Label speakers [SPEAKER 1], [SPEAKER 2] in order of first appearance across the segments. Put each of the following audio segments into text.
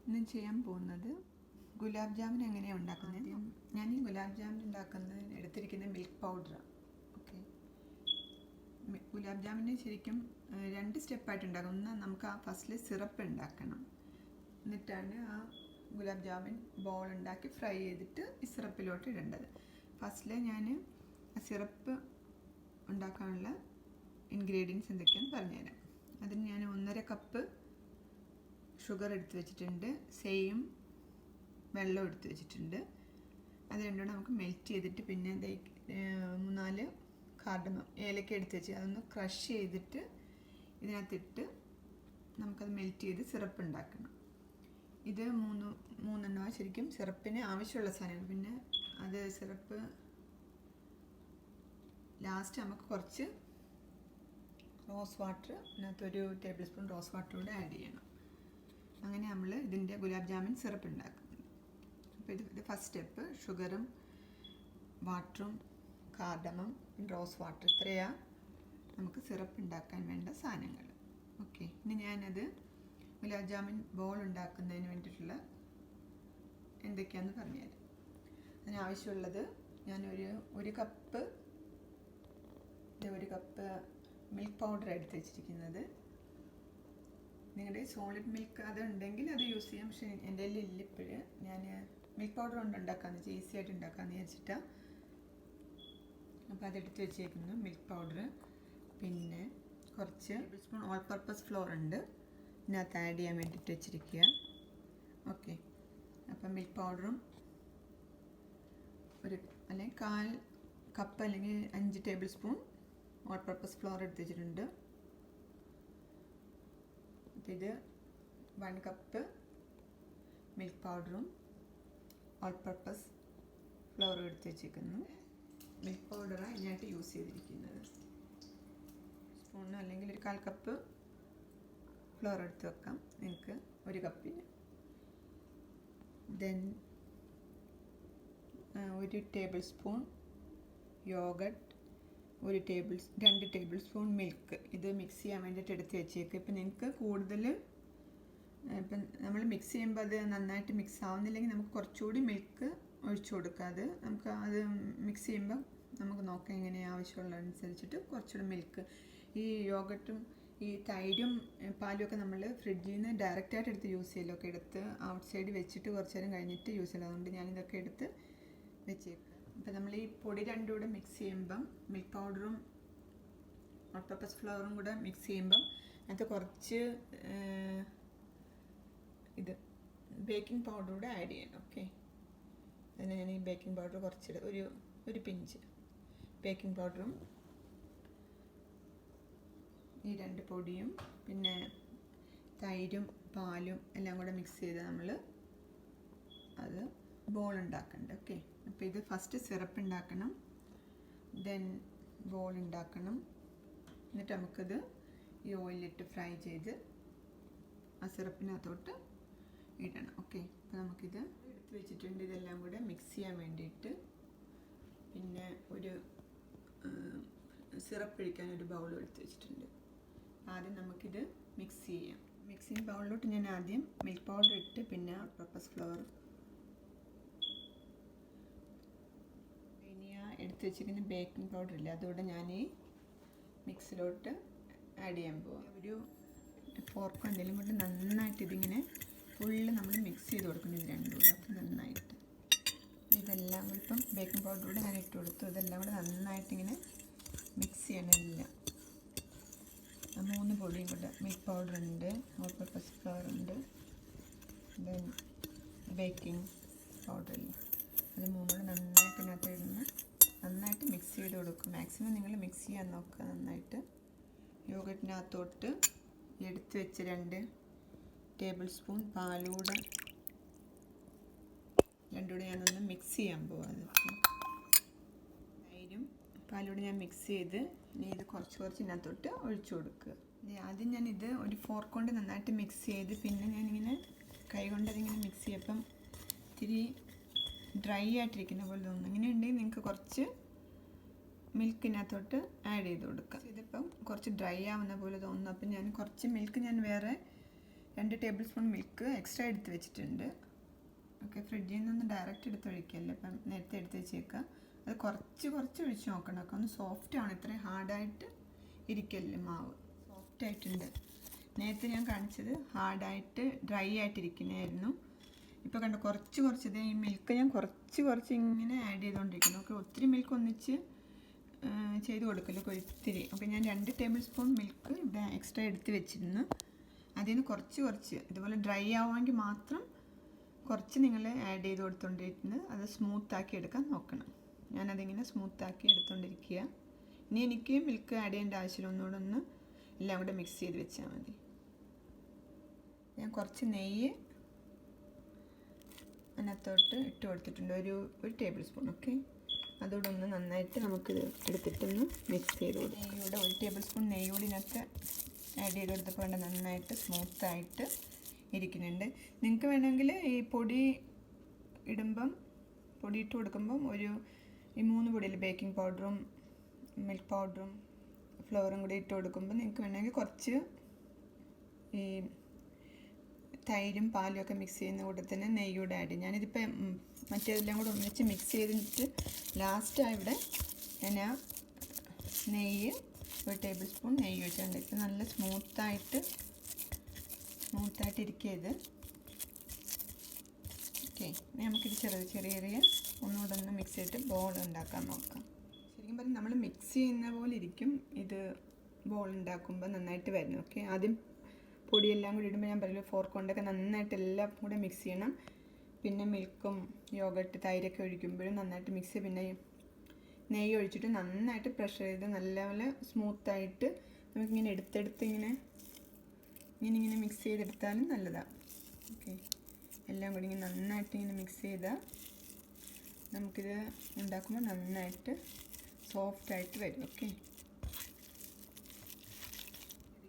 [SPEAKER 1] ഇന്ന് ചെയ്യാൻ പോകുന്നത് ഗുലാബ് ജാമുൻ എങ്ങനെയാണ് ഉണ്ടാക്കുന്നത്. ഞാൻ ഈ ഗുലാബ് ജാമുൻ ഉണ്ടാക്കുന്നത് എടുത്തിരിക്കുന്ന മിൽക്ക് പൗഡറാണ്. ഓക്കെ, ഗുലാബ് ജാമുന് ശരിക്കും 2 സ്റ്റെപ്പായിട്ട് ഉണ്ടാക്കും. ഒന്ന് നമുക്ക് ആ ഫസ്റ്റിൽ സിറപ്പ് ഉണ്ടാക്കണം, എന്നിട്ടാണ് ആ ഗുലാബ് ജാമുൻ ബോൾ ഉണ്ടാക്കി ഫ്രൈ ചെയ്തിട്ട് ഈ സിറപ്പിലോട്ട് ഇടേണ്ടത്. ഫസ്റ്റിൽ ഞാൻ ആ സിറപ്പ് ഉണ്ടാക്കാനുള്ള ഇൻഗ്രീഡിയൻസ് എന്തൊക്കെയാണെന്ന് പറഞ്ഞുതരാം. അതിന് ഞാൻ 1.5 കപ്പ് ഷുഗർ എടുത്ത് വെച്ചിട്ടുണ്ട്, സെയിം വെള്ളം എടുത്ത് വെച്ചിട്ടുണ്ട്. അത് രണ്ടും നമുക്ക് മെൽറ്റ് ചെയ്തിട്ട് പിന്നെ 3-4 കാർഡമം ഏലക്ക എടുത്ത് വെച്ച് അതൊന്ന് ക്രഷ് ചെയ്തിട്ട് ഇതിനകത്തിട്ട് നമുക്കത് മെൽറ്റ് ചെയ്ത് സിറപ്പ് ഉണ്ടാക്കണം. ഇത് മൂന്നെണ്ണമാണ് ശരിക്കും സിറപ്പിന് ആവശ്യമുള്ള സാധനങ്ങൾ. പിന്നെ അത് സിറപ്പ് ലാസ്റ്റ് നമുക്ക് കുറച്ച് റോസ് വാട്ടർ, അതിനകത്തൊരു 1 ടേബിൾ സ്പൂൺ റോസ് വാട്ടർ കൂടെ ആഡ് ചെയ്യണം. അങ്ങനെ നമ്മൾ ഇതിൻ്റെ ഗുലാബ് ജാമുൻ സിറപ്പ് ഉണ്ടാക്കുന്നത്. അപ്പോൾ ഇത് ഫസ്റ്റ് സ്റ്റെപ്പ്. ഷുഗറും വാട്ടറും കാർഡമം റോസ് വാട്ടർ, ഇത്രയാണ് നമുക്ക് സിറപ്പ് ഉണ്ടാക്കാൻ വേണ്ട സാധനങ്ങൾ. ഓക്കെ, ഇനി ഞാനത് ഗുലാബ് ജാമുൻ ബോൾ ഉണ്ടാക്കുന്നതിന് വേണ്ടിയിട്ടുള്ള എന്തൊക്കെയാണെന്ന് പറഞ്ഞുതരാം. അതിനാവശ്യമുള്ളത് ഞാൻ ഒരു കപ്പ് മിൽക്ക് പൗഡർ എടുത്ത് വെച്ചിരിക്കുന്നത്. നിങ്ങളുടെ സോളിഡ് മിൽക്ക് അത് ഉണ്ടെങ്കിൽ അത് യൂസ് ചെയ്യാം, പക്ഷേ എൻ്റെ കയ്യിൽ ഇല്ലിപ്പോഴ്. ഞാൻ മിൽക്ക് പൗഡർ കൊണ്ട് ഉണ്ടാക്കാമെന്ന് വെച്ചാൽ ഈസി ആയിട്ട് ഉണ്ടാക്കാമെന്ന് വിചാരിച്ചിട്ടാണ്. അപ്പോൾ അതെടുത്ത് വെച്ചേക്കുന്നു മിൽക്ക് പൗഡർ. പിന്നെ കുറച്ച് table spoon all purpose floor ഉണ്ട്, ഇതിനകത്ത് ആഡ് ചെയ്യാൻ വേണ്ടിയിട്ട് വെച്ചിരിക്കുക. ഓക്കെ, അപ്പം മിൽക്ക് പൗഡറും അല്ലെങ്കിൽ 1/4 കപ്പ് അല്ലെങ്കിൽ 5 table spoon all purpose floor എടുത്ത് വെച്ചിട്ടുണ്ട്. ഇത് 1 കപ്പ് മിൽക്ക് പൗഡറും ഓൾ പർപ്പസ് ഫ്ലോറും എടുത്ത് വെച്ചിരിക്കുന്നു. മിൽക്ക് പൗഡറാണ് ഇതിനായിട്ട് യൂസ് ചെയ്തിരിക്കുന്നത്. സ്പൂണിന് അല്ലെങ്കിൽ ഒരു 1/4 കപ്പ് ഫ്ലോർ എടുത്ത് വെക്കാം നിങ്ങൾക്ക് 1 കപ്പിന്. Then 1 table spoon yoghurt, 2 table spoon milk. ഇത് മിക്സ് ചെയ്യാൻ വേണ്ടിയിട്ട് എടുത്ത് വെച്ചേക്ക്. ഇപ്പം നിങ്ങൾക്ക് കൂടുതൽ ഇപ്പം നമ്മൾ മിക്സ് ചെയ്യുമ്പോൾ അത് നന്നായിട്ട് മിക്സ് ആവുന്നില്ലെങ്കിൽ നമുക്ക് കുറച്ചുകൂടി മിൽക്ക് ഒഴിച്ചു കൊടുക്കാതെ നമുക്ക് അത് മിക്സ് ചെയ്യുമ്പോൾ നമുക്ക് നോക്കാം എങ്ങനെയാണ് ആവശ്യമുള്ളതനുസരിച്ചിട്ട് കുറച്ചുകൂടി മിൽക്ക്. ഈ യോഗട്ടും ഈ തൈരും പാലും ഒക്കെ നമ്മൾ ഫ്രിഡ്ജിൽ നിന്ന് ഡയറക്റ്റായിട്ട് എടുത്ത് യൂസ് ചെയ്യലോ, ഒക്കെ എടുത്ത് ഔട്ട് സൈഡ് വെച്ചിട്ട് കുറച്ച് നേരം കഴിഞ്ഞിട്ട് യൂസ് ചെയ്യണം. അതുകൊണ്ട് ഞാനിതൊക്കെ എടുത്ത് വെച്ചേക്കാം. ഇപ്പം നമ്മൾ ഈ പൊടി രണ്ടും കൂടെ മിക്സ് ചെയ്യുമ്പം മിൽക്ക് പൗഡറും ഓൾ പർപ്പസ് ഫ്ലവറും കൂടെ മിക്സ് ചെയ്യുമ്പം അതിനകത്ത് കുറച്ച് ഇത് ബേക്കിംഗ് പൗഡർ കൂടെ ആഡ് ചെയ്യണം. ഓക്കെ, അതിന് ഞാൻ ഈ ബേക്കിംഗ് പൗഡർ കുറച്ചിട്ട് ഒരു പിഞ്ച് ബേക്കിംഗ് പൗഡറും ഈ 2 പൊടിയും പിന്നെ തൈരും പാലും എല്ലാം കൂടെ മിക്സ് ചെയ്ത് നമ്മൾ അത് ബോൾ ഉണ്ടാക്കണ്ട. ഓക്കെ, അപ്പോൾ ഇത് ഫസ്റ്റ് സിറപ്പ് ഉണ്ടാക്കണം, ദെൻ ബോൾ ഉണ്ടാക്കണം, എന്നിട്ട് നമുക്കിത് ഈ ഓയിലിട്ട് ഫ്രൈ ചെയ്ത് ആ സിറപ്പിനകത്തോട്ട് ഇടണം. ഓക്കെ, അപ്പോൾ നമുക്കിത് എടുത്ത് വെച്ചിട്ടുണ്ട്. ഇതെല്ലാം കൂടെ മിക്സ് ചെയ്യാൻ വേണ്ടിയിട്ട് പിന്നെ ഒരു സിറപ്പ് ഒഴിക്കാൻ ഒരു ബൗൾ എടുത്ത് വെച്ചിട്ടുണ്ട്. ആദ്യം നമുക്കിത് മിക്സ് ചെയ്യാം. മിക്സിങ് ബൗളിലോട്ട് ഞാൻ ആദ്യം മിൽക്ക് പൗഡർ ഇട്ട് പിന്നെ ഓൾ പർപ്പസ് ഫ്ലവർ എടുത്ത് വെച്ചിരിക്കുന്ന ബേക്കിംഗ് പൗഡർ ഇല്ല, അതുകൂടെ ഞാൻ ഈ മിക്സിലോട്ട് ആഡ് ചെയ്യാൻ പോവാം. ഒരു ഫോർക്കോ എന്തെങ്കിലും കൊണ്ട് നന്നായിട്ട് ഇതിങ്ങനെ ഫുള്ള് നമ്മൾ മിക്സ് ചെയ്ത് കൊടുക്കണം. ഇത് രണ്ടും കൂടെ അപ്പം നന്നായിട്ട് ഇതെല്ലാം കൂടി ഇപ്പം ബേക്കിംഗ് പൗഡർ കൂടെ ഞാൻ ഇട്ട് കൊടുത്തു. ഇതെല്ലാം കൂടെ നന്നായിട്ടിങ്ങനെ മിക്സ് ചെയ്യണം. എല്ലാം 3 പൊടിയും കൂടെ മിൽക്ക് പൗഡർ ഉണ്ട്, ഓൾ പർപ്പസ് ഫ്ലവർ ഉണ്ട്, ദെൻ ബേക്കിംഗ് പൗഡർ ഇല്ല, അത് 3 കൂടെ നന്നായിട്ട് ഇതിനകത്ത് ഇടുന്ന നന്നായിട്ട് മിക്സ് ചെയ്ത് കൊടുക്കും. മാക്സിമം നിങ്ങൾ മിക്സ് ചെയ്യാൻ നോക്കുക നന്നായിട്ട്. യോഗട്ടിനകത്തോട്ട് എടുത്ത് വെച്ച് 2 ടേബിൾ സ്പൂൺ പാലൂടെ രണ്ടുകൂടെ ഞാനൊന്ന് മിക്സ് ചെയ്യാൻ പോവാം. തൈരും പാലൂടെ ഞാൻ മിക്സ് ചെയ്ത് ഇനി ഇത് കുറച്ച് ഇതിനകത്തോട്ട് ഒഴിച്ചു കൊടുക്കുക. ആദ്യം ഞാനിത് ഒരു ഫോർക്ക് കൊണ്ട് നന്നായിട്ട് മിക്സ് ചെയ്ത് പിന്നെ ഞാനിങ്ങനെ കൈ കൊണ്ട് അതിങ്ങനെ മിക്സ് ചെയ്യപ്പം ഇത്തിരി ഡ്രൈ ആയിട്ടിരിക്കുന്ന പോലെ തോന്നുന്നു. ഇങ്ങനെ ഉണ്ടെങ്കിൽ നിങ്ങൾക്ക് കുറച്ച് മിൽക്കിനകത്തോട്ട് ആഡ് ചെയ്ത് കൊടുക്കാം. ഇതിപ്പം കുറച്ച് ഡ്രൈ ആവുന്ന പോലെ തോന്നുന്നു. അപ്പം ഞാൻ കുറച്ച് മിൽക്ക് ഞാൻ വേറെ 2 ടേബിൾ സ്പൂൺ മിൽക്ക് എക്സ്ട്രാ എടുത്ത് വെച്ചിട്ടുണ്ട്. ഓക്കെ, ഫ്രിഡ്ജിൽ നിന്ന് ഡയറക്റ്റ് എടുത്ത് ഒഴിക്കല്ലേ, ഇപ്പം നേരത്തെ എടുത്ത് വെച്ചേക്കുക. അത് കുറച്ച് ഒഴിച്ച് നോക്കണം. ഒക്കെ ഒന്ന് സോഫ്റ്റാണ്, ഇത്രയും ഹാർഡായിട്ട് ഇരിക്കല്ലേ, മാവ് സോഫ്റ്റായിട്ടുണ്ട്. നേരത്തെ ഞാൻ കാണിച്ചത് ഹാർഡായിട്ട് ഡ്രൈ ആയിട്ടിരിക്കുന്നതായിരുന്നു. ഇപ്പോൾ കണ്ടോ, കുറച്ച് ഈ മിൽക്ക് ഞാൻ കുറച്ച് ഇങ്ങനെ ആഡ് ചെയ്തുകൊണ്ടിരിക്കുന്നു. ഓക്കെ, ഒത്തിരി മിൽക്ക് ഒന്നിച്ച് ചെയ്ത് കൊടുക്കല്ലോ, ഒത്തിരി. ഓക്കെ, ഞാൻ 2 ടേബിൾ സ്പൂൺ മിൽക്ക് ഇവിടെ എക്സ്ട്രാ എടുത്ത് വെച്ചിരുന്നു. അതിൽ നിന്ന് കുറച്ച് ഇതുപോലെ ഡ്രൈ ആവുമെങ്കിൽ മാത്രം കുറച്ച് നിങ്ങൾ ആഡ് ചെയ്ത് കൊടുത്തുകൊണ്ടിരിക്കുന്നത്. അത് സ്മൂത്താക്കി എടുക്കാൻ നോക്കണം. ഞാനതിങ്ങനെ സ്മൂത്താക്കി എടുത്തുകൊണ്ടിരിക്കുക. ഇനി എനിക്ക് മിൽക്ക് ആഡ് ചെയ്യേണ്ട ആവശ്യമില്ല, ഒന്നുകൂടെ എല്ലാം കൂടെ മിക്സ് ചെയ്ത് വെച്ചാൽ മതി. ഞാൻ കുറച്ച് നെയ്യ് അതിനകത്തോട്ട് ഇട്ട് കൊടുത്തിട്ടുണ്ട്, ഒരു ടേബിൾ സ്പൂൺ. ഓക്കെ, അതോടെ ഒന്ന് നന്നായിട്ട് നമുക്കിത് എടുത്തിട്ടൊന്ന് മിക്സ് ചെയ്ത് കൊടുക്കും. നെയ്യൂടെ 1 ടേബിൾ സ്പൂൺ നെയ്യൂടെ ഇതിനകത്ത് ആഡ് ചെയ്ത് കൊടുത്തപ്പോൾ വേണ്ട നന്നായിട്ട് സ്മൂത്തായിട്ട് ഇരിക്കുന്നുണ്ട്. നിങ്ങൾക്ക് വേണമെങ്കിൽ ഈ പൊടി ഇട്ട് കൊടുക്കുമ്പം ഈ 3 പൊടിയിൽ ബേക്കിംഗ് പൗഡറും മിൽക്ക് പൗഡറും ഫ്ലോറും കൂടി ഇട്ട് കൊടുക്കുമ്പോൾ നിങ്ങൾക്ക് വേണമെങ്കിൽ കുറച്ച് ഈ തൈരും പാലും ഒക്കെ മിക്സ് ചെയ്യുന്ന കൂട്ടത്തിന് നെയ്യൂടെ ആഡ് ചെയ്യും. ഞാനിതിപ്പോൾ മറ്റേതെല്ലാം കൂടെ ഒന്നിച്ച് മിക്സ് ചെയ്തിട്ട് ലാസ്റ്റാണ് ഇവിടെ ഞാൻ നെയ്യ് 1 ടേബിൾ സ്പൂൺ നെയ്യ് വെച്ചിട്ടുണ്ട്. ഇപ്പം നല്ല സ്മൂത്തായിട്ട് ഇരിക്കുക. ഓക്കെ, നമുക്കിത് ചെറിയ ഒന്നുകൂടെ ഒന്ന് മിക്സ് ചെയ്തിട്ട് ബോൾ ഉണ്ടാക്കാൻ നോക്കാം. ശരിക്കും പറഞ്ഞാൽ നമ്മൾ മിക്സ് ചെയ്യുന്ന പോലെ ഇരിക്കും ഇത് ബോൾ ഉണ്ടാക്കുമ്പോൾ നന്നായിട്ട് വരുന്നു. ഓക്കെ, ആദ്യം പൊടിയെല്ലാം കൂടി ഇടുമ്പോൾ ഞാൻ പറയില്ല, ഫോർക്ക് കൊണ്ടൊക്കെ നന്നായിട്ട് എല്ലാം കൂടെ മിക്സ് ചെയ്യണം. പിന്നെ മിൽക്കും യോഗട്ട് തൈരൊക്കെ ഒഴിക്കുമ്പോഴും നന്നായിട്ട് മിക്സ് ചെയ്ത്, പിന്നെ നെയ്യ് ഒഴിച്ചിട്ട് നന്നായിട്ട് പ്രഷർ ചെയ്ത് നല്ലപോലെ സ്മൂത്തായിട്ട് നമുക്കിങ്ങനെ എടുത്തെടുത്ത് ഇങ്ങനെ മിക്സ് ചെയ്തെടുത്താലും നല്ലതാണ്. ഓക്കെ, എല്ലാം കൂടി ഇങ്ങനെ നന്നായിട്ട് ഇങ്ങനെ മിക്സ് ചെയ്താൽ നമുക്കിത് ഉണ്ടാക്കുമ്പോൾ നന്നായിട്ട് സോഫ്റ്റായിട്ട് വരും. ഓക്കെ,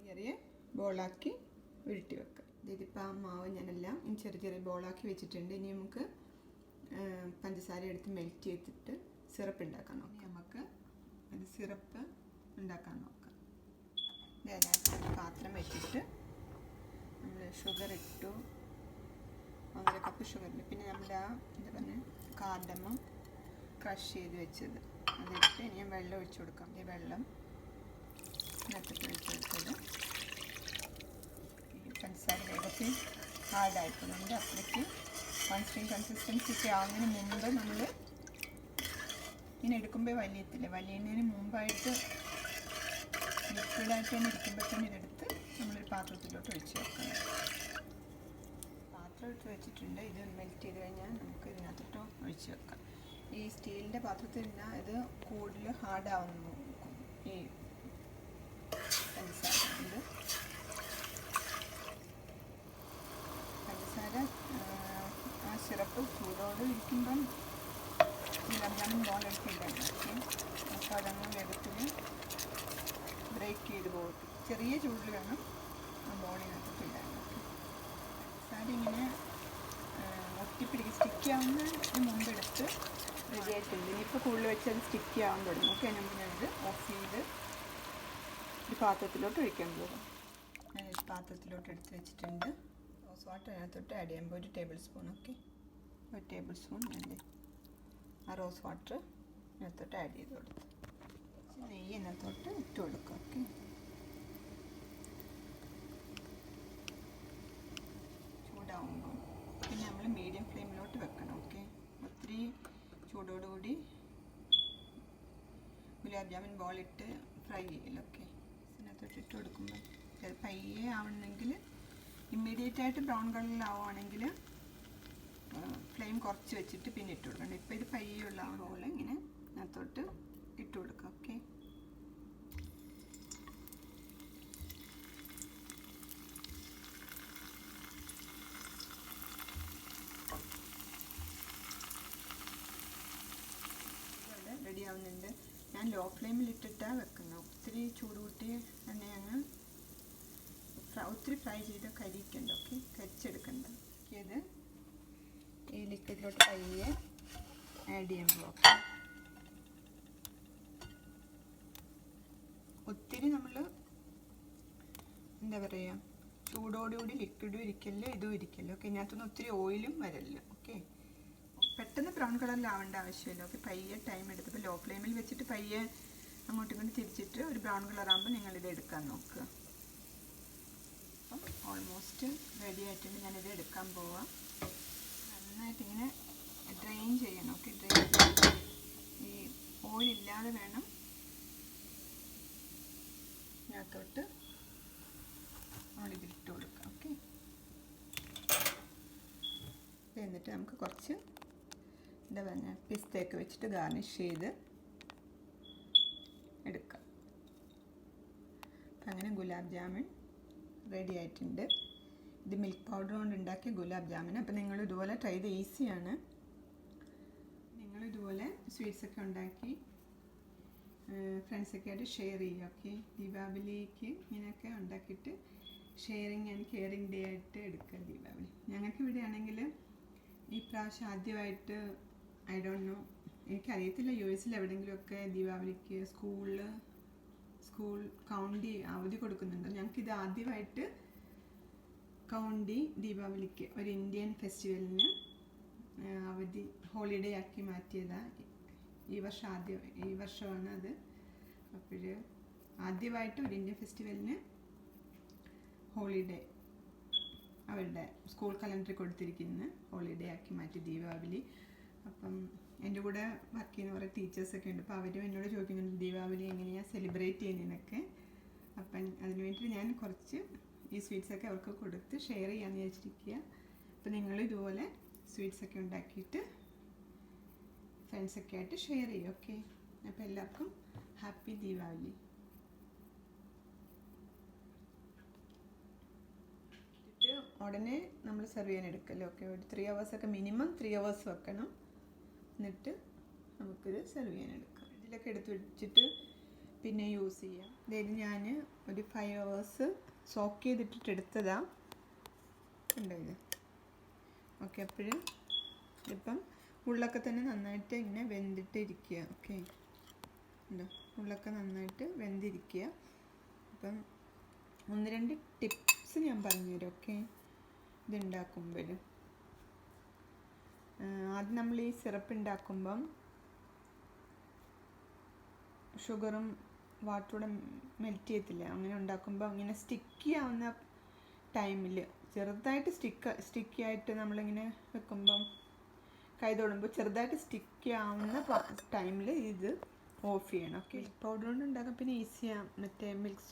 [SPEAKER 1] ചെറിയ ബോളാക്കി ഉരുട്ടി വെക്കാം. ഇതിപ്പോൾ ആ മാവ് ഞാനെല്ലാം ചെറിയ ബോളാക്കി വെച്ചിട്ടുണ്ട്. ഇനി നമുക്ക് പഞ്ചസാര എടുത്ത് മെൽറ്റ് ചെയ്തിട്ട് സിറപ്പ് ഉണ്ടാക്കാൻ നോക്കാം. നമുക്ക് അത് സിറപ്പ് ഉണ്ടാക്കാൻ നോക്കാം. അതിനകത്ത് ഒരു പാത്രം വെച്ചിട്ട് നമ്മൾ ഷുഗർ ഇട്ടു, 1.5 കപ്പ് ഷുഗറിൽ, പിന്നെ നമ്മുടെ എന്താ പറയുക കാർഡമം ക്രഷ് ചെയ്ത് വെച്ചത് അതിട്ട് ഞാൻ വെള്ളം ഒഴിച്ചു കൊടുക്കാം. ഈ വെള്ളം ഇതിനകത്തിട്ട് ഒഴിച്ച് കൊടുത്തത് പഞ്ചസാര വേഗത്തിൽ ഹാർഡായിട്ടുണ്ട്. അപ്പോഴേക്ക് കൺസിസ്റ്റൻസി ഒക്കെ ആവുന്നതിന് മുമ്പ് നമ്മൾ ഇങ്ങനെ എടുക്കുമ്പോൾ വലിയുന്നതിന് മുമ്പായിട്ട് ലിക്വിഡായിട്ട് തന്നെ ഇരിക്കുമ്പോഴത്തേനും ഇതെടുത്ത് നമ്മളൊരു പാത്രത്തിലോട്ട് ഒഴിച്ച് വെക്കണം. പാത്രം എടുത്ത് വെച്ചിട്ടുണ്ട്. ഇത് മെൽറ്റ് ചെയ്ത് കഴിഞ്ഞാൽ നമുക്ക് ഇതിനകത്തോട്ട് ഒഴിച്ച് വെക്കാം. ഈ സ്റ്റീലിൻ്റെ പാത്രത്തിൽ നിന്നാൽ ഇത് കൂടുതൽ ഹാർഡാവുന്നു ഈ പഞ്ചസാര ആ സിറപ്പ് ചൂടോട് ഇരിക്കുമ്പം ഗുലാബ് ബോൾ എടുത്തിട്ടാണ്. അപ്പോൾ അതങ്ങ് വേഗത്തിൽ ബ്രേക്ക് ചെയ്ത് പോകും. ചെറിയ ചൂടിൽ വേണം ആ ബോളിനകത്ത് ഇടാൻ. പഞ്ചസാര ഇങ്ങനെ ഒട്ടിപ്പിടിക്കും, സ്റ്റിക്ക് ആവുന്നതിന് മുമ്പ് എടുത്ത് റെഡി ആയിട്ടുണ്ട്. ഇനിയിപ്പോൾ കൂടുതൽ വെച്ച് അത് സ്റ്റിക്ക് ആവാൻ തുടങ്ങും. ഓക്കെ, ഞാനിത് ഓഫ് ചെയ്ത് ഒരു പാത്രത്തിലോട്ട് ഒഴിക്കാൻ പോകും. ഞാനൊരു പാത്രത്തിലോട്ട് എടുത്ത് വെച്ചിട്ടുണ്ട്. റോസ് വാട്ടർ അതിനകത്തോട്ട് ആഡ് ചെയ്യുമ്പോൾ 1 table spoon. Okay, 1 table spoon അല്ലേ ആ റോസ് വാട്ടർ ഇതിനകത്തോട്ട് ആഡ് ചെയ്ത് കൊടുത്തു. നെയ്യ് ഇതിനകത്തോട്ട് ഇട്ട് കൊടുക്കുക. ഓക്കെ, ചൂടാവുമ്പോൾ പിന്നെ നമ്മൾ മീഡിയം ഫ്ലെയിമിലോട്ട് വെക്കണം. ഓക്കെ, ഒത്തിരി ചൂടോടുകൂടി ഗുലാബ് ജാമുൻ ബോളിട്ട് ഫ്രൈ ചെയ്യില്ല. ഓക്കെ, ഇതിനകത്തോട്ട് ഇട്ട് കൊടുക്കുമ്പോൾ അത് പയ്യെ ആവണമെങ്കിൽ ഇമ്മീഡിയറ്റായിട്ട് ബ്രൗൺ കളറിലാവുകയാണെങ്കിൽ ഫ്ലെയിം കുറച്ച് വെച്ചിട്ട് പിന്നെ ഇട്ട് കൊടുക്കണം. ഇപ്പോൾ ഇത് പയ്യുള്ള പോലെ ഇങ്ങനെ അതിനകത്തോട്ട് ഇട്ട് കൊടുക്കുക. ഓക്കെ, റെഡി ആവുന്നുണ്ട്. ഞാൻ ലോ ഫ്ലെയിമിൽ ഇട്ടിട്ടാണ് വെക്കുന്നത്. ഒത്തിരി ചൂട് കൂട്ടി തന്നെ അങ്ങ് ഒത്തിരി ഫ്രൈ ചെയ്ത് കരിക്കണ്ട. ഓക്കെ, കരിച്ചെടുക്കണ്ട. ഇത് ഈ ലിക്വിഡിലോട്ട് പയ്യെ ആഡ് ചെയ്യുമ്പോൾ ഒത്തിരി നമ്മൾ എന്താ പറയുക ചൂടോടുകൂടി ലിക്വിഡും ഇരിക്കല്ലോ ഇതും ഇരിക്കല്ലോ. ഓക്കെ, ഇതിനകത്തൊന്നും ഒത്തിരി ഓയിലും വരല്ല. ഓക്കെ, പെട്ടെന്ന് ബ്രൗൺ കളറിലാവേണ്ട ആവശ്യമില്ല. ഓക്കെ, പയ്യെ ടൈം എടുത്തപ്പോൾ ലോ ഫ്ലെയിമിൽ വെച്ചിട്ട് പയ്യെ അങ്ങോട്ടും ഇങ്ങോട്ട് തിരിച്ചിട്ട് ഒരു ബ്രൗൺ കളറാകുമ്പോൾ നിങ്ങളിത് എടുക്കാൻ നോക്കുക. അപ്പം ഓൾമോസ്റ്റ് റെഡി ആയിട്ടുണ്ട്. ഞാനിത് എടുക്കാൻ പോവാം. നന്നായിട്ടിങ്ങനെ ഡ്രെയിൻ ചെയ്യണം. ഓക്കെ, ഡ്രെയിൻ ഈ ഓയിലില്ലാതെ വേണം ഇതിനകത്തോട്ട് നമ്മളിതിട്ട് കൊടുക്കാം. ഓക്കെ, എന്നിട്ട് നമുക്ക് കുറച്ച് എന്താ പറയുക പിസ്തയൊക്കെ വെച്ചിട്ട് ഗാർണിഷ് ചെയ്ത് എടുക്കാം. അപ്പം അങ്ങനെ ഗുലാബ് ജാമുൻ റെഡി ആയിട്ടുണ്ട്. ഇത് മിൽക്ക് പൗഡർ കൊണ്ട് ഉണ്ടാക്കിയ ഗുലാബ് ജാമുൻ. അപ്പം നിങ്ങൾ ഇതുപോലെ ട്രൈ ചെയ്ത് ഈസിയാണ്. നിങ്ങളിതുപോലെ സ്വീറ്റ്സൊക്കെ ഉണ്ടാക്കി ഫ്രണ്ട്സൊക്കെ ആയിട്ട് ഷെയർ ചെയ്യുക. ഓക്കെ, ദീപാവലിക്ക് ഇങ്ങനെയൊക്കെ ഉണ്ടാക്കിയിട്ട് ഷെയറിങ് ആൻഡ് കെയറിങ് ഡേ ആയിട്ട് എടുക്കുക ദീപാവലി. ഞങ്ങൾക്ക് ഇവിടെ ആണെങ്കിൽ ഈ പ്രാവശ്യം ആദ്യമായിട്ട് ഐ ഡോണ്ട് നോ, എനിക്കറിയത്തില്ല US എവിടെയെങ്കിലുമൊക്കെ ദീപാവലിക്ക് സ്കൂൾ കൗണ്ടി അവധി കൊടുക്കുന്നുണ്ട്. ഞങ്ങൾക്കിത് ആദ്യമായിട്ട് കൗണ്ടി ദീപാവലിക്ക് ഒരു ഇന്ത്യൻ ഫെസ്റ്റിവലിന് അവധി ഹോളിഡേ ആക്കി മാറ്റിയതാണ്. ഈ വർഷമാണ് അത്. അപ്പോൾ ആദ്യമായിട്ട് ഒരു ഇന്ത്യൻ ഫെസ്റ്റിവലിന് ഹോളിഡേ അവരുടെ സ്കൂൾ കലണ്ടറിൽ കൊടുത്തിരിക്കുന്ന ഹോളിഡേ ആക്കി മാറ്റി ദീപാവലി. അപ്പം എൻ്റെ കൂടെ വർക്ക് ചെയ്യുന്ന കുറേ ടീച്ചേഴ്സൊക്കെ ഉണ്ട്. അപ്പോൾ അവരും എന്നോട് ചോദിക്കുന്നുണ്ട് ദീപാവലി എങ്ങനെയാണ് സെലിബ്രേറ്റ് ചെയ്യുന്നതിനൊക്കെ. അപ്പം അതിന് വേണ്ടിയിട്ട് ഞാൻ കുറച്ച് ഈ സ്വീറ്റ്സൊക്കെ അവർക്ക് കൊടുത്ത് ഷെയർ ചെയ്യാമെന്ന് വിചാരിച്ചിരിക്കുക. അപ്പോൾ നിങ്ങൾ ഇതുപോലെ സ്വീറ്റ്സൊക്കെ ഉണ്ടാക്കിയിട്ട് ഫ്രണ്ട്സൊക്കെ ആയിട്ട് ഷെയർ ചെയ്യും. ഓക്കെ, അപ്പോൾ എല്ലാവർക്കും ഹാപ്പി ദീപാവലി. ഉടനെ നമ്മൾ സെർവ് ചെയ്യാൻ എടുക്കല്ലോ. ഓക്കെ, ഒരു 3 hours ഒക്കെ മിനിമം 3 hours വെക്കണം. എന്നിട്ട് നമുക്കിത് സെർവ് ചെയ്യാൻ എടുക്കാം. ഇതിലൊക്കെ എടുത്ത് വെച്ചിട്ട് പിന്നെ യൂസ് ചെയ്യാം. അതായത് ഞാൻ ഒരു 5 hours സോക്ക് ചെയ്തിട്ടിട്ട് എടുത്തതാണ്. ഉണ്ടോ ഇത്? ഓക്കെ, അപ്പോഴും ഇപ്പം ഉള്ളൊക്കെ തന്നെ നന്നായിട്ട് ഇങ്ങനെ വെന്തിട്ട് ഇരിക്കുക. ഓക്കെ, ഉണ്ടോ? ഉള്ളൊക്കെ നന്നായിട്ട് വെന്തിരിക്കുക. അപ്പം 1-2 ടിപ്സ് ഞാൻ പറഞ്ഞുതരാം. ഓക്കെ, ഇതുണ്ടാക്കുമ്പോൾ ആദ്യം നമ്മൾ ഈ സിറപ്പ് ഉണ്ടാക്കുമ്പം ഷുഗറും വാട്ടറൂടെ മെൽറ്റ് ചെയ്യത്തില്ല. അങ്ങനെ ഉണ്ടാക്കുമ്പോൾ ഇങ്ങനെ സ്റ്റിക്കി ആവുന്ന ടൈമിൽ ചെറുതായിട്ട് സ്റ്റിക്കി ആയിട്ട് നമ്മളിങ്ങനെ വെക്കുമ്പം കൈ തൊടുമ്പോൾ ചെറുതായിട്ട് സ്റ്റിക്കി ആവുന്ന ടൈമിൽ ഇത് ഓഫ് ചെയ്യണം. ഓക്കെ, പൗഡർ കൊണ്ട് ഉണ്ടാക്കാൻ പിന്നെ ഈസിയാണ്. മറ്റേ മിൽക്ക്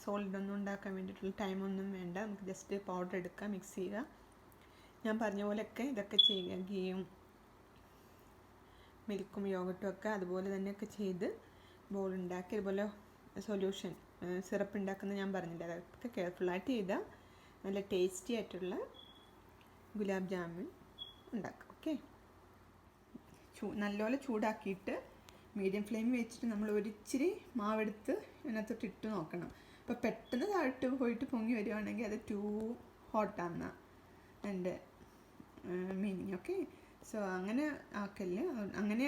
[SPEAKER 1] സോൾഡ് ഒന്നും ഉണ്ടാക്കാൻ വേണ്ടിയിട്ടുള്ള ടൈമൊന്നും വേണ്ട. നമുക്ക് ജസ്റ്റ് പൗഡർ എടുക്കുക, മിക്സ് ചെയ്യുക. ഞാൻ പറഞ്ഞ പോലെയൊക്കെ ഇതൊക്കെ ചെയ്യുക. ഗീയും മിൽക്കും യോഗട്ടും ഒക്കെ അതുപോലെ തന്നെയൊക്കെ ചെയ്ത് ബോൾ ഉണ്ടാക്കി അതുപോലെ സൊല്യൂഷൻ സിറപ്പ് ഉണ്ടാക്കുന്നത് ഞാൻ പറഞ്ഞില്ല. അതൊക്കെ കെയർഫുള്ളായിട്ട് ചെയ്താൽ നല്ല ടേസ്റ്റി ആയിട്ടുള്ള ഗുലാബ് ജാമുൻ ഉണ്ടാക്കാം. ഓക്കെ, നല്ലപോലെ ചൂടാക്കിയിട്ട് മീഡിയം ഫ്ലെയിമിൽ വെച്ചിട്ട് നമ്മൾ ഒരിച്ചിരി മാവെടുത്ത് അതിനകത്തോട്ട് ഇട്ട് നോക്കണം. അപ്പോൾ പെട്ടെന്ന് താഴോട്ട് പോയിട്ട് പൊങ്ങി വരുവാണെങ്കിൽ അത് ടൂ ഹോട്ടാണ് എൻ്റെ മീനിങ്. ഓക്കെ, സോ അങ്ങനെ ആക്കല്ലേ. അങ്ങനെ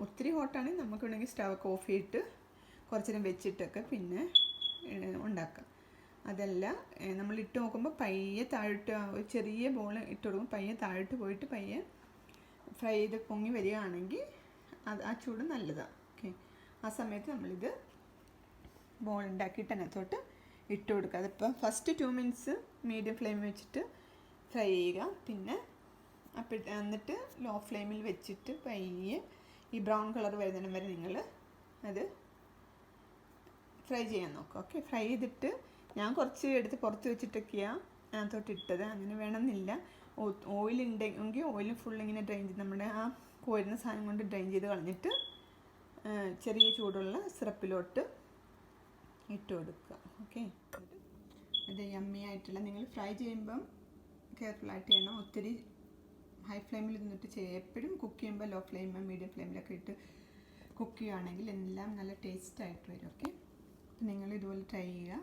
[SPEAKER 1] ഒത്തിരി ഹോട്ടാണെങ്കിൽ നമുക്ക് വേണമെങ്കിൽ സ്റ്റവൊക്കെ ഓഫ് ചെയ്തിട്ട് കുറച്ച് നേരം വെച്ചിട്ടൊക്കെ പിന്നെ ഉണ്ടാക്കാം. അതല്ല, നമ്മൾ ഇട്ട് നോക്കുമ്പോൾ പയ്യെ താഴോട്ട് ഒരു ചെറിയ ബോൾ ഇട്ട് കൊടുക്കുമ്പോൾ പയ്യെ താഴോട്ട് പോയിട്ട് പയ്യെ ഫ്രൈ ചെയ്ത് പൊങ്ങി വരികയാണെങ്കിൽ ആ ചൂട് നല്ലതാണ്. ഓക്കെ, ആ സമയത്ത് നമ്മളിത് ബോൾ ഉണ്ടാക്കിയിട്ട് അതിനകത്തോട്ട് ഇട്ട് കൊടുക്കുക. അതിപ്പോൾ ഫസ്റ്റ് 2 minutes മീഡിയം ഫ്ലെയിം വെച്ചിട്ട് ഫ്രൈ ചെയ്യുക. പിന്നെ എന്നിട്ട് ലോ ഫ്ലെയിമിൽ വെച്ചിട്ട് പയ്യെ ഈ ബ്രൗൺ കളർ വരുന്നതിന് വരെ നിങ്ങൾ അത് ഫ്രൈ ചെയ്യാൻ നോക്കുക. ഓക്കെ, ഫ്രൈ ചെയ്തിട്ട് ഞാൻ കുറച്ച് എടുത്ത് പുറത്ത് വെച്ചിട്ടൊക്കെയാണ് അതിനകത്തോട്ട് ഇട്ടത്. അങ്ങനെ വേണമെന്നില്ല. ഓയിൽ ഉണ്ടെങ്കിൽ ഓയിൽ ഫുൾ ഇങ്ങനെ ഡ്രെയിൻ ചെയ്ത് നമ്മുടെ ആ കോരുന്ന സാധനം കൊണ്ട് ഡ്രെയിൻ ചെയ്ത് കളഞ്ഞിട്ട് ചെറിയ ചൂടുള്ള സിറപ്പിലോട്ട് ഇട്ട് കൊടുക്കുക. ഓക്കെ, അത് യമ്മി ആയിട്ടുള്ള നിങ്ങൾ ഫ്രൈ ചെയ്യുമ്പം കെയർഫുള്ളായിട്ട് ചെയ്യണം. ഒത്തിരി ഹൈ ഫ്ലെയിമിൽ നിന്നിട്ട് ചെയ്യുക. എപ്പോഴും കുക്ക് ചെയ്യുമ്പോൾ ലോ ഫ്ലെയിം മീഡിയം ഫ്ലെയിമിലൊക്കെ ഇട്ട് കുക്ക് ചെയ്യുകയാണെങ്കിൽ എല്ലാം നല്ല ടേസ്റ്റ് ആയിട്ട് വരും. ഓക്കെ, നിങ്ങൾ ഇതുപോലെ ട്രൈ ചെയ്യുക.